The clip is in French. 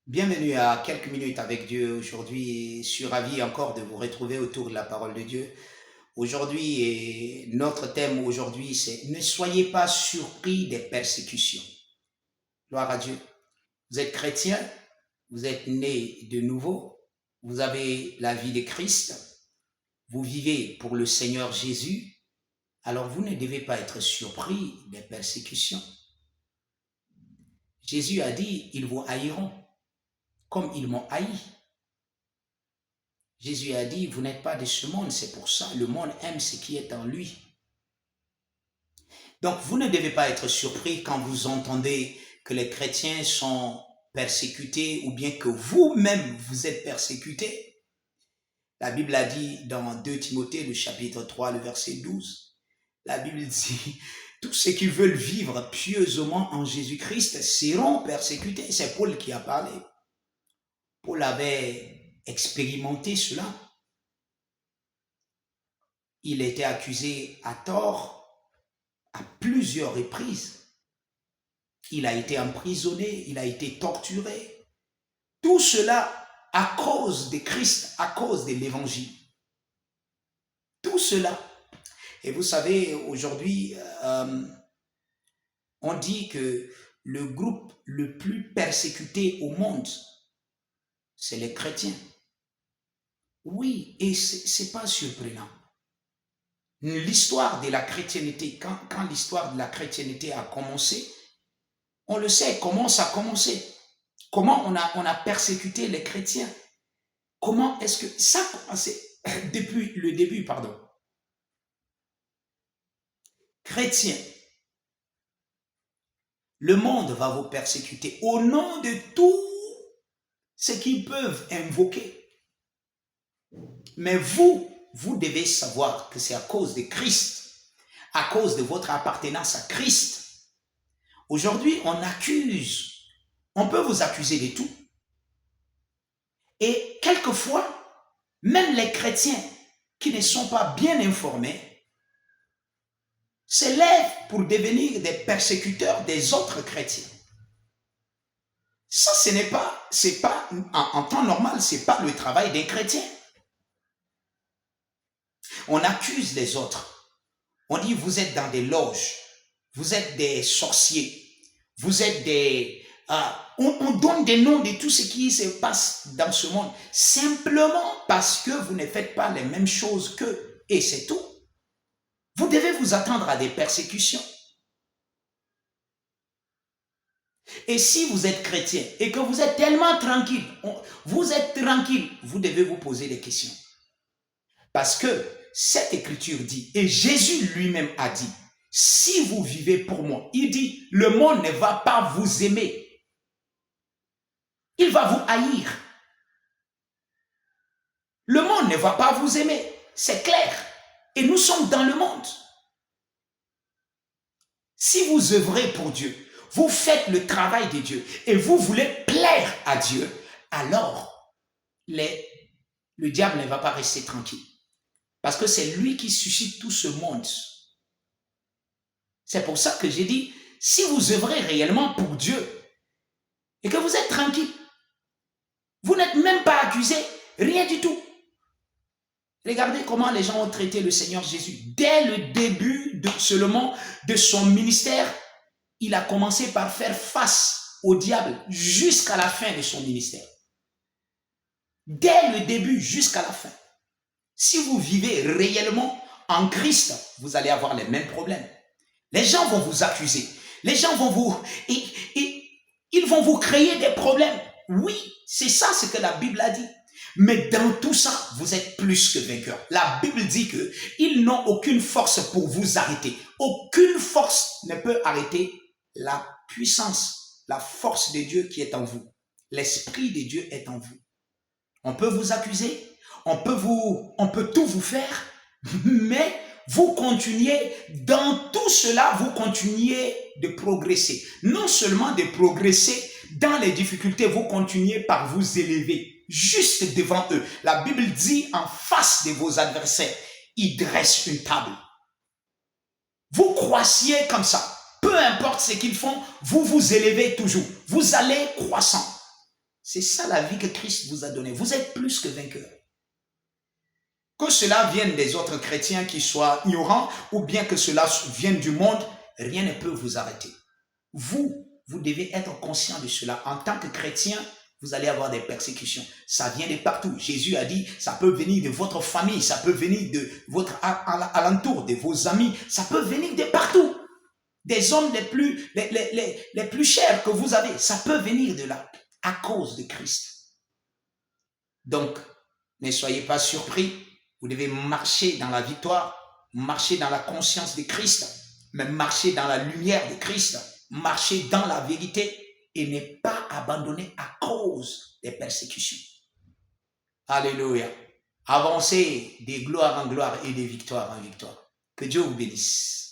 Bienvenue à quelques minutes avec Dieu aujourd'hui. Je suis ravi encore de vous retrouver autour de la parole de Dieu. Aujourd'hui, notre thème aujourd'hui, c'est ne soyez pas surpris des persécutions. Gloire à Dieu. Vous êtes chrétien, vous êtes né de nouveau, vous avez la vie de Christ, vous vivez pour le Seigneur Jésus, alors vous ne devez pas être surpris des persécutions. Jésus a dit, ils vous haïront comme ils m'ont haï. Jésus a dit, vous n'êtes pas de ce monde, c'est pour ça, le monde aime ce qui est en lui. Donc, vous ne devez pas être surpris quand vous entendez que les chrétiens sont persécutés ou bien que vous-même vous êtes persécutés. La Bible a dit dans 2 Timothée, le chapitre 3, le verset 12, la Bible dit, tous ceux qui veulent vivre pieusement en Jésus-Christ seront persécutés. C'est Paul qui a parlé. Paul avait expérimenté cela. Il était accusé à tort à plusieurs reprises. Il a été emprisonné, il a été torturé. Tout cela à cause de Christ, à cause de l'évangile. Tout cela. Et vous savez, aujourd'hui, on dit que le groupe le plus persécuté au monde, c'est les chrétiens. Oui, et c'est pas surprenant. L'histoire de la chrétienté, quand l'histoire de la chrétienté a commencé, on le sait comment ça a commencé. Comment on a persécuté les chrétiens. Comment est-ce que ça a commencé depuis le début, pardon. Chrétiens, le monde va vous persécuter au nom de tout ce qu'ils peuvent invoquer. Mais vous devez savoir que c'est à cause de Christ, à cause de votre appartenance à Christ. Aujourd'hui, on peut vous accuser de tout. Et quelquefois, même les chrétiens qui ne sont pas bien informés s'élèvent pour devenir des persécuteurs des autres chrétiens. Ça, c'est pas, en temps normal, c'est pas le travail des chrétiens. On accuse les autres. On dit, vous êtes dans des loges, vous êtes des sorciers, vous êtes des... on donne des noms de tout ce qui se passe dans ce monde, simplement parce que vous ne faites pas les mêmes choses qu'eux, et c'est tout. Vous devez vous attendre à des persécutions. Et si vous êtes chrétien et que vous êtes tellement tranquille, vous devez vous poser des questions. Parce que cette écriture dit, et Jésus lui-même a dit, si vous vivez pour moi, il dit, le monde ne va pas vous aimer. Il va vous haïr. Le monde ne va pas vous aimer. C'est clair. Et nous sommes dans le monde. Si vous œuvrez pour Dieu, vous faites le travail de Dieu et vous voulez plaire à Dieu, alors le diable ne va pas rester tranquille. Parce que c'est lui qui suscite tout ce monde. C'est pour ça que j'ai dit, si vous œuvrez réellement pour Dieu et que vous êtes tranquille, vous n'êtes même pas accusé, rien du tout. Regardez comment les gens ont traité le Seigneur Jésus. Dès le début seulement de son ministère, il a commencé par faire face au diable jusqu'à la fin de son ministère. Dès le début jusqu'à la fin. Si vous vivez réellement en Christ, vous allez avoir les mêmes problèmes. Les gens vont vous accuser. Les gens vont ils vont vous créer des problèmes. Oui, c'est ça ce que la Bible a dit. Mais dans tout ça, vous êtes plus que vainqueurs. La Bible dit que ils n'ont aucune force pour vous arrêter. Aucune force ne peut arrêter la puissance, la force de Dieu qui est en vous. L'Esprit de Dieu est en vous. On peut vous accuser, on peut tout vous faire, mais vous continuez, dans tout cela, vous continuez de progresser. Non seulement de progresser dans les difficultés, vous continuez par vous élever. Juste devant eux. La Bible dit en face de vos adversaires, il dresse une table. Vous croissiez comme ça. Peu importe ce qu'ils font, vous vous élevez toujours. Vous allez croissant. C'est ça la vie que Christ vous a donnée. Vous êtes plus que vainqueur. Que cela vienne des autres chrétiens qui soient ignorants ou bien que cela vienne du monde, rien ne peut vous arrêter. Vous devez être conscient de cela. En tant que chrétien, vous allez avoir des persécutions. Ça vient de partout. Jésus a dit, ça peut venir de votre famille, ça peut venir de votre alentour, de vos amis, ça peut venir de partout. Des hommes les plus chers que vous avez, ça peut venir de là, à cause de Christ. Donc, ne soyez pas surpris. Vous devez marcher dans la victoire, marcher dans la conscience de Christ, mais marcher dans la lumière de Christ, marcher dans la vérité et ne pas abandonner à cause des persécutions. Alléluia. Avancez de gloire en gloire et de victoire en victoire. Que Dieu vous bénisse.